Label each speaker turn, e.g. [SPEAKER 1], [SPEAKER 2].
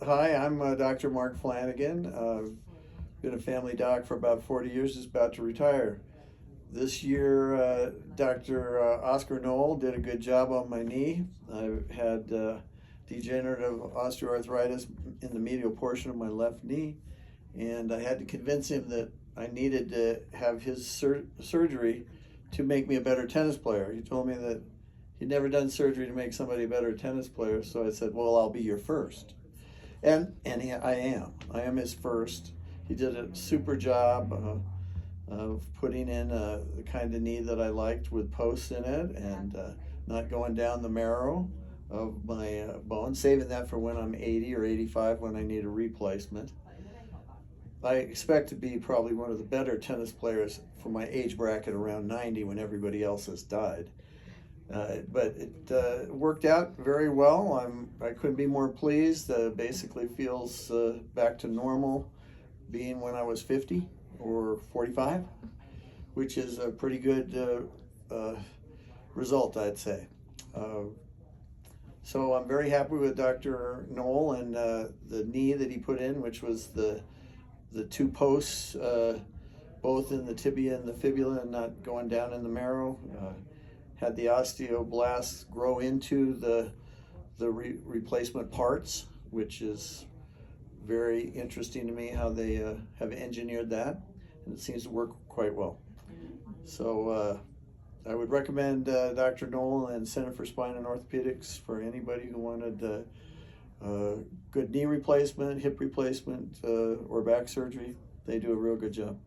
[SPEAKER 1] Hi, I'm Dr. Mark Flanigan. Been a family doc for about 40 years, just about to retire. This year, Dr. Oscar Noel did a good job on my knee. I've had degenerative osteoarthritis in the medial portion of my left knee, and I had to convince him that I needed to have his surgery to make me a better tennis player. He told me that he'd never done surgery to make somebody a better tennis player, so I said, well, I'll be your first. I am his first. He did a super job of putting in the kind of knee that I liked with posts in it and not going down the marrow of my bone, saving that for when I'm 80 or 85 when I need a replacement. I expect to be probably one of the better tennis players for my age bracket around 90 when everybody else has died. But it worked out very well. I couldn't be more pleased. Basically feels back to normal being when I was 50 or 45, which is a pretty good result, I'd say. Uh, so I'm very happy with Dr. Noel and the knee that he put in, which was the two posts, both in the tibia and the fibula and not going down in the marrow. Had the osteoblasts grow into the replacement parts, which is very interesting to me how they have engineered that, and it seems to work quite well. So I would recommend Dr. Noel and Center for Spine and Orthopedics for anybody who wanted good knee replacement, hip replacement, or back surgery. They do a real good job.